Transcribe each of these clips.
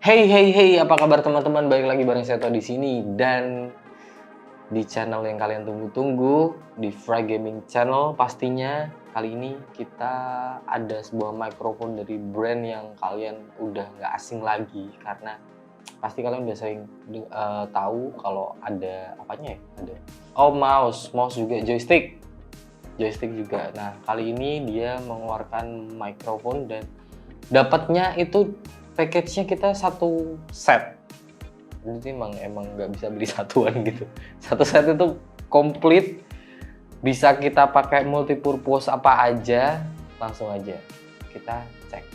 Hey, apa kabar teman-teman? Balik lagi bareng saya Toh di sini dan di channel yang kalian tunggu-tunggu, di Fry Gaming Channel. Pastinya kali ini kita ada sebuah mikrofon dari brand yang kalian udah nggak asing lagi, karena pasti kalian udah sering tahu kalau ada apanya ya? Ada mouse juga, joystick juga. Nah, kali ini dia mengeluarkan mikrofon dan dapatnya itu package-nya kita satu set. Jadi emang nggak bisa beli satuan gitu. Satu set itu komplit, bisa kita pakai multipurpose apa aja. Langsung aja kita cek.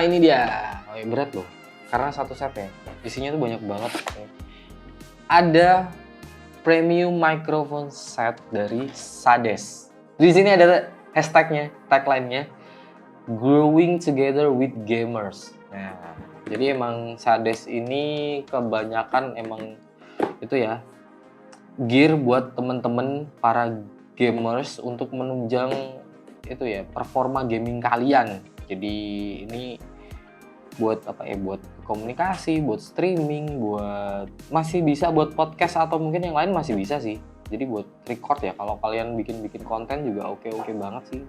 Ini dia. Berat loh, karena satu set ya. Isinya tuh banyak banget. Ada premium microphone set dari Sades. Di sini ada hashtagnya, tagline-nya, Growing Together with Gamers. Nah, jadi emang Sades ini kebanyakan emang itu ya, gear buat temen-temen para gamers untuk menunjang itu ya, performa gaming kalian. Jadi ini buat apa ya, buat komunikasi, buat streaming, masih bisa buat podcast atau mungkin yang lain masih bisa sih. Jadi buat record ya, kalau kalian bikin konten juga oke banget sih.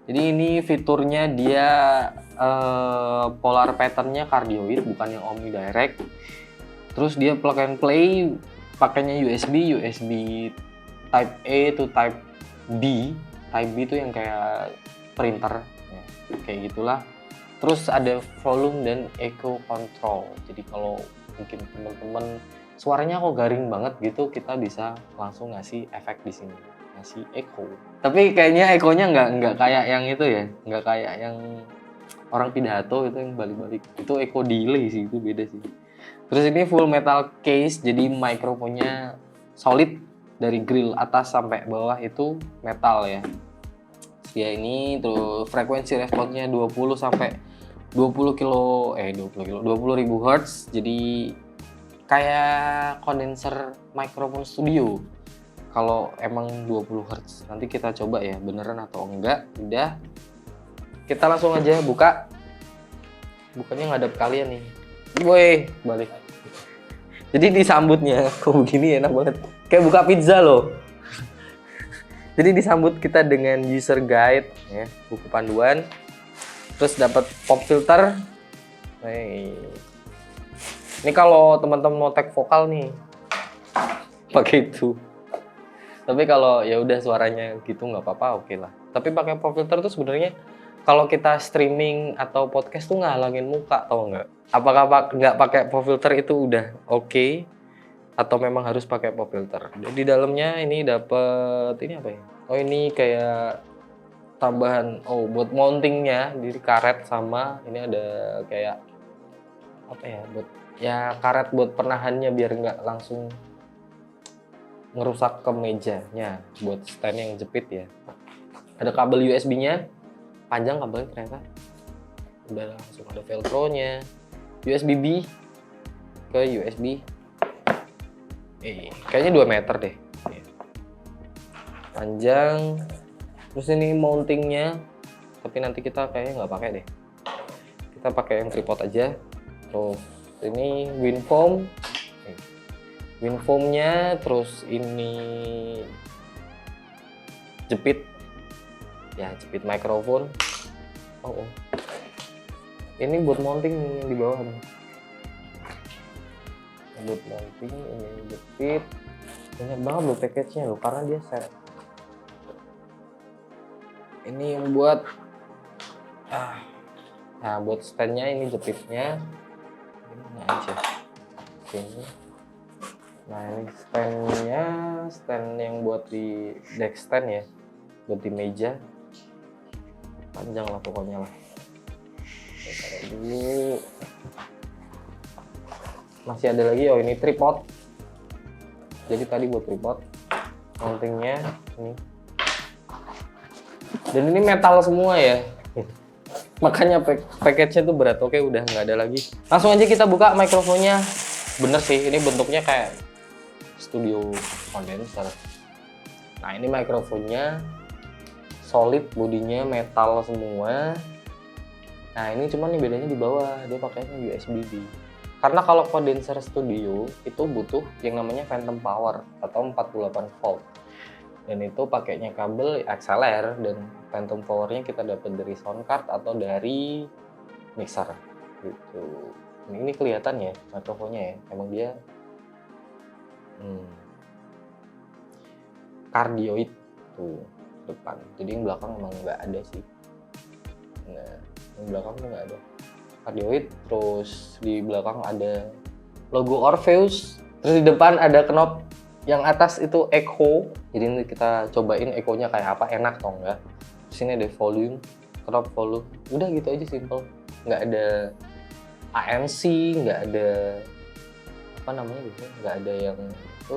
Jadi ini fiturnya dia polar patternnya cardioid, bukan yang omnidirect. Terus dia plug and play, pakainya USB Type A to Type B. Type B itu yang kayak printer ya, kayak gitulah. Terus ada volume dan echo control. Jadi kalau mungkin teman-teman suaranya kok garing banget gitu, kita bisa langsung ngasih efek di sini, ngasih echo. Tapi kayaknya echonya nggak kayak yang itu ya, nggak kayak yang orang pidato itu yang balik-balik. Itu echo delay sih, itu beda sih. Terus ini full metal case, jadi mikrofonnya solid dari grill atas sampai bawah itu metal ya. Ya ini terus frekuensi responnya 20 ribu Hz. Jadi kayak kondenser mikrofon studio. Kalau emang 20 Hz, nanti kita coba ya beneran atau enggak. Udah, kita langsung aja buka. Bukanya ngadep kalian nih. Woi, balik. Jadi disambutnya kok begini, enak banget. Kayak buka pizza loh. Jadi disambut kita dengan user guide ya, buku panduan. Terus dapat pop filter. Ini kalau teman-teman mau tag vokal nih, pakai itu. Tapi kalau ya udah suaranya gitu nggak apa-apa, oke lah. Tapi pakai pop filter tuh sebenarnya kalau kita streaming atau podcast tuh ngehalangin muka, tau nggak? Apakah nggak pakai pop filter itu udah oke? Atau memang harus pakai pop filter? Di dalamnya ini dapat ini apa ya? Oh, ini kayak tambahan buat mountingnya, jadi karet, sama ini ada kayak apa ya, buat ya karet buat penahannya biar nggak langsung ngerusak ke mejanya, buat stand yang jepit ya. Ada kabel USB-nya, panjang kabelnya ternyata. Udah langsung ada velcro-nya, USB B ke USB kayaknya 2 meter deh panjang. Terus ini mountingnya, tapi nanti kita kayaknya nggak pakai deh, kita pakai yang tripod aja. Terus ini windfoamnya, terus ini jepit mikrofon. Ini buat mounting yang di bawah nih, buat mounting. Ini jepit, banyak banget loh package-nya loh, karena dia set. Ini yang buat buat stand-nya, ini jepitnya ini aja sini. Nah, ini stand-nya, stand yang buat di deck stand ya, buat di meja. Panjang lah pokoknya lah. Taruh dulu. Masih ada lagi, ini tripod. Jadi tadi buat tripod, mountingnya ini. Dan ini metal semua ya, makanya package-nya tuh berat. Oke, udah nggak ada lagi. Langsung aja kita buka mikrofonnya. Bener sih, ini bentuknya kayak studio condenser. Nah ini mikrofonnya solid, bodinya metal semua. Nah ini cuman nih bedanya di bawah, dia pakainya USB-B. Karena kalau condenser studio itu butuh yang namanya phantom power atau 48 volt. Dan itu pakainya kabel XLR, dan phantom powernya kita dapat dari sound card atau dari mixer gitu. Ini kelihatan ya mikrofonnya ya, emang dia cardioid tuh depan. Jadi yang belakang emang nggak ada sih. Nah yang belakang tuh nggak ada cardioid. Terus di belakang ada logo Orpheus. Terus di depan ada knob yang atas itu echo. Jadi nanti kita cobain echonya kayak apa, enak atau enggak. Di sini ada volume, knob volume. Udah gitu aja, simple. Nggak ada ANC, nggak ada apa namanya gitu, nggak ada yang itu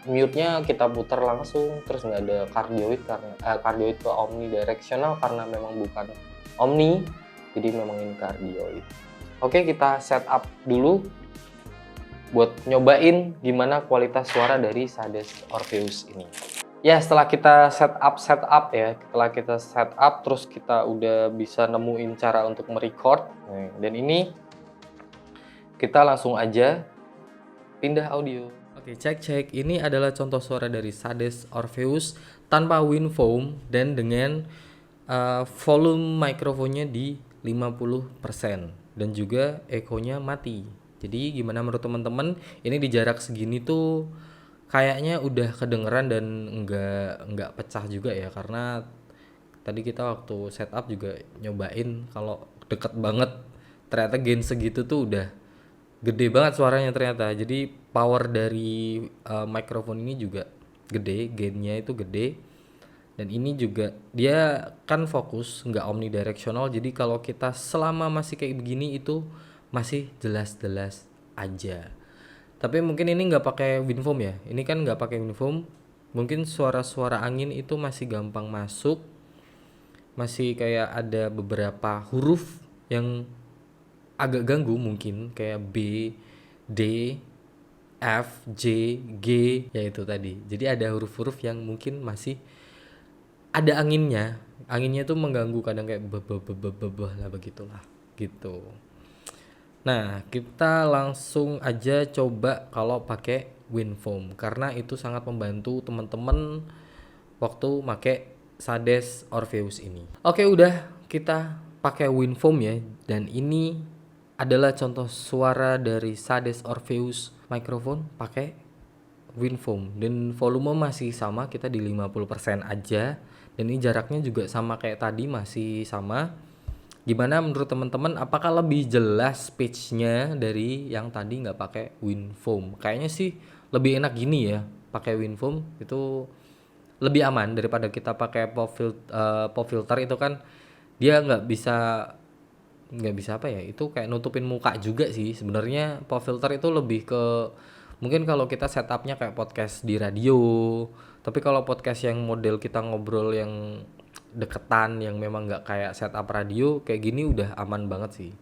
mute-nya kita putar langsung. Terus nggak ada cardioid karena cardioid ke omnidirectional karena memang bukan omni, jadi memang ini cardioid. Oke, kita setup dulu buat nyobain gimana kualitas suara dari Sades Orpheus ini. Ya setelah kita setup ya, setelah kita setup terus kita udah bisa nemuin cara untuk merecord. Dan ini kita langsung aja pindah audio. Oke, cek. Ini adalah contoh suara dari Sades Orpheus tanpa WinFoam dan dengan volume mikrofonnya di 50% dan juga echo-nya mati. Jadi gimana menurut teman-teman? Ini di jarak segini tuh kayaknya udah kedengeran dan nggak pecah juga ya, karena tadi kita waktu setup juga nyobain kalau deket banget ternyata gain segitu tuh udah gede banget suaranya ternyata. Jadi power dari mikrofon ini juga gede, gainnya itu gede. Dan ini juga dia kan fokus, nggak omnidirectional. Jadi kalau kita selama masih kayak begini itu masih jelas-jelas aja. Tapi mungkin ini nggak pakai WinFoam ya. Ini kan nggak pakai WinFoam. Mungkin suara-suara angin itu masih gampang masuk. Masih kayak ada beberapa huruf yang agak ganggu mungkin, kayak B, D, F, J, G, ya itu tadi. Jadi ada huruf-huruf yang mungkin masih ada anginnya. Anginnya tuh mengganggu kadang kayak lah begitulah gitu. Nah, kita langsung aja coba kalau pakai WinFoam karena itu sangat membantu teman-teman waktu pakai Sades Orpheus ini. Oke, udah kita pakai WinFoam ya, dan ini adalah contoh suara dari Sades Orpheus microphone pakai WinFoam dan volume masih sama, kita di 50% aja, dan ini jaraknya juga sama kayak tadi, masih sama. Gimana menurut teman-teman, apakah lebih jelas pitch-nya dari yang tadi nggak pakai WinFoam? Kayaknya sih lebih enak gini ya, pakai WinFoam itu lebih aman daripada kita pakai pop filter. Itu kan dia nggak bisa apa ya, itu kayak nutupin muka juga sih sebenarnya. Pop filter itu lebih ke mungkin kalau kita setupnya kayak podcast di radio, tapi kalau podcast yang model kita ngobrol yang deketan, yang memang nggak kayak setup radio kayak gini, udah aman banget sih.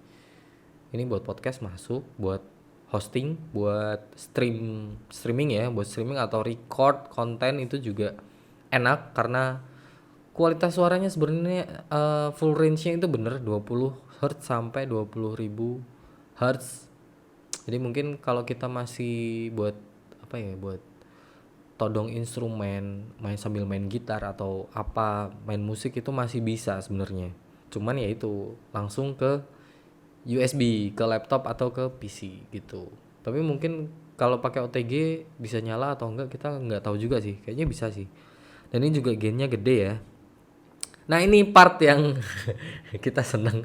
Ini buat podcast masuk, buat hosting, buat streaming ya, buat streaming atau record konten itu juga enak karena kualitas suaranya sebenarnya full range-nya itu bener 20 Hz sampai 20.000 Hz. Jadi mungkin kalau kita masih buat apa ya, buat todong instrumen, main sambil main gitar atau apa, main musik itu masih bisa sebenarnya. Cuman ya itu langsung ke USB, ke laptop atau ke PC gitu. Tapi mungkin kalau pakai OTG bisa nyala atau enggak kita nggak tahu juga sih. Kayaknya bisa sih. Dan ini juga gainnya gede ya. Nah ini part yang kita senang.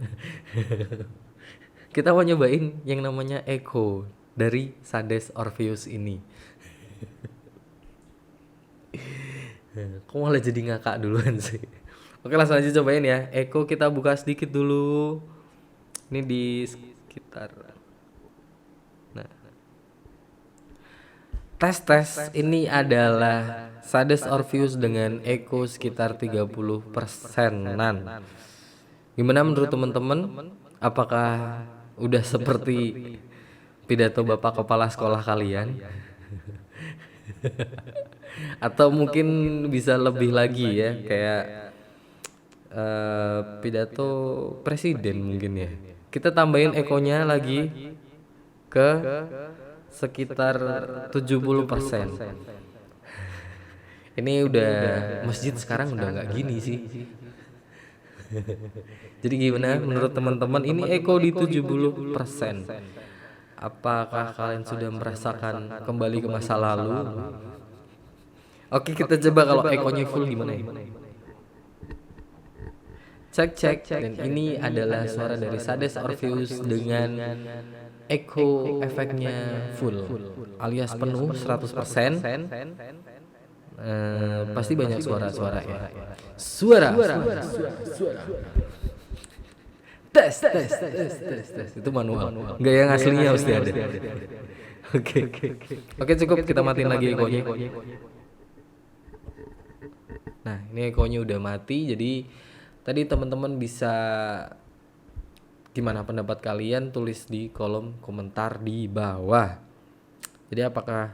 Kita mau nyobain yang namanya echo dari Sades Orpheus ini. Kok malah jadi ngakak duluan sih. Oke, langsung aja cobain ya. Echo kita buka sedikit dulu. Ini di sekitar. Nah. Tes. Ini adalah Sades Orpheus dengan echo sekitar 30%-an. Gimana menurut teman-teman? Apakah udah seperti pidato Bapak Kepala Sekolah kalian? Atau mungkin bisa lebih lagi ya, kayak pidato presiden mungkin ya. Kita tambahin ekonya lagi ke sekitar 70%. Ini udah masjid sekarang udah nggak gini sih. Jadi gimana menurut teman-teman ini eko di 70%? Apakah kalian sudah merasakan kembali ke masa lalu? Oke, kita coba kalau ekonya full gimana ya? Cek. Dan ini adalah suara dari Sades Orpheus dengan echo efeknya full alias penuh 100%. Pasti banyak suara-suara ya. Suara. Tes. Itu manual. Enggak yang aslinya mesti ada. Oke, cukup kita matiin lagi ekonya. Nah, ini ekonya udah mati. Jadi tadi teman-teman bisa gimana pendapat kalian, tulis di kolom komentar di bawah. Jadi apakah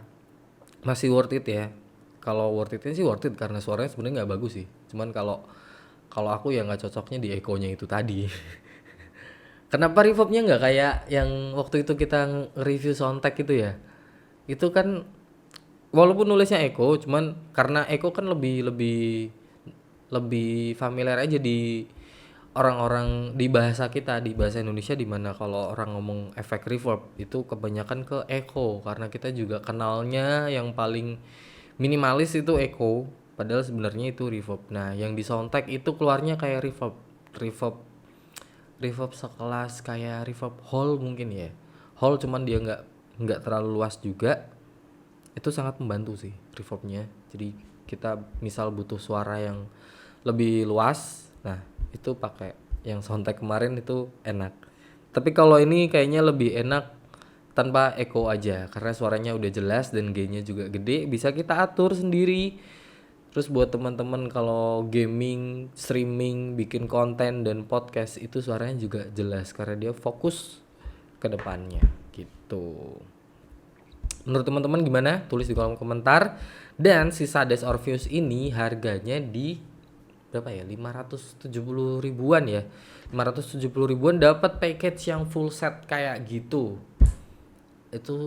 masih worth it ya? Kalau worth it sih worth it karena suaranya sebenarnya nggak bagus sih. Cuman kalau aku ya nggak cocoknya di ekonya itu tadi. Kenapa reverbnya nggak kayak yang waktu itu kita review soundtrack itu ya? Itu kan walaupun nulisnya echo, cuman karena echo kan lebih familiar aja di orang-orang di bahasa kita, di bahasa Indonesia, di mana kalau orang ngomong efek reverb itu kebanyakan ke echo karena kita juga kenalnya yang paling minimalis itu echo, padahal sebenarnya itu reverb. Nah, yang di soundtrack itu keluarnya kayak reverb sekelas kayak reverb hall mungkin ya. Hall cuman dia nggak terlalu luas juga. Itu sangat membantu sih reverbnya. Jadi kita misal butuh suara yang lebih luas, nah itu pakai yang soundtrack kemarin itu enak. Tapi kalau ini kayaknya lebih enak tanpa echo aja karena suaranya udah jelas dan gainnya juga gede, bisa kita atur sendiri. Terus buat teman-teman kalau gaming, streaming, bikin konten dan podcast itu suaranya juga jelas karena dia fokus ke depannya gitu. Menurut teman-teman gimana? Tulis di kolom komentar. Dan si Sades Orpheus ini harganya di berapa ya? 570 ribuan ya. 570 ribuan dapat package yang full set kayak gitu. Itu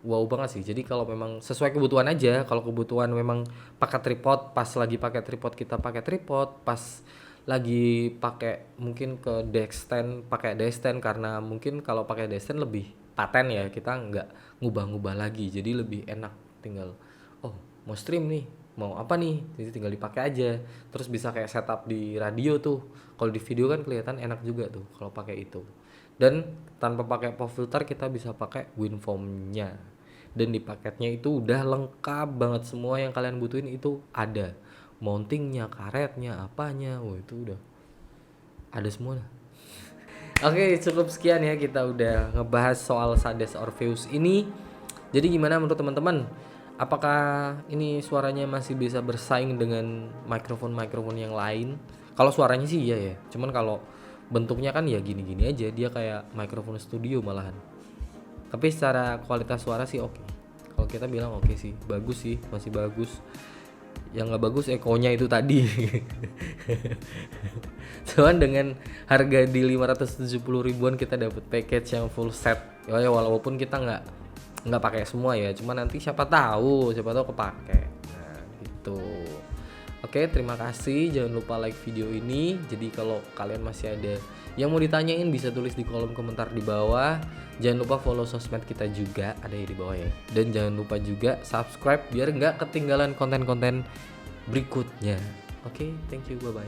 wow banget sih. Jadi kalau memang sesuai kebutuhan aja, kalau kebutuhan memang pakai tripod, pas lagi pakai tripod kita pakai tripod, pas lagi pakai mungkin ke desk stand pakai desk stand karena mungkin kalau pakai desk stand lebih paten ya, kita nggak ngubah-ngubah lagi, jadi lebih enak. Tinggal mau stream nih, mau apa nih, jadi tinggal dipakai aja. Terus bisa kayak setup di radio tuh, kalau di video kan kelihatan enak juga tuh kalau pakai itu. Dan tanpa pakai pop filter kita bisa pakai WinForm-nya. Dan di paketnya itu udah lengkap banget, semua yang kalian butuhin itu ada. Mountingnya, karetnya, apanya, itu udah ada semua lah. Oke, cukup sekian ya, kita udah ngebahas soal Sades Orpheus ini. Jadi gimana menurut teman-teman? Apakah ini suaranya masih bisa bersaing dengan mikrofon yang lain? Kalau suaranya sih iya ya. Cuman kalau bentuknya kan ya gini-gini aja, dia kayak mikrofon studio malahan. Tapi secara kualitas suara sih oke. Kalau kita bilang oke sih, bagus sih, masih bagus. Yang nggak bagus ekonya itu tadi. Cuman dengan harga di 570 ribuan kita dapat package yang full set. Ya walaupun kita nggak pakai semua ya, cuma nanti siapa tahu kepake. Nah gitu. Oke, terima kasih, jangan lupa like video ini. Jadi kalau kalian masih ada yang mau ditanyain bisa tulis di kolom komentar di bawah. Jangan lupa follow sosmed kita juga, ada di bawah ya. Dan jangan lupa juga subscribe biar nggak ketinggalan konten-konten berikutnya. Oke, thank you, bye bye.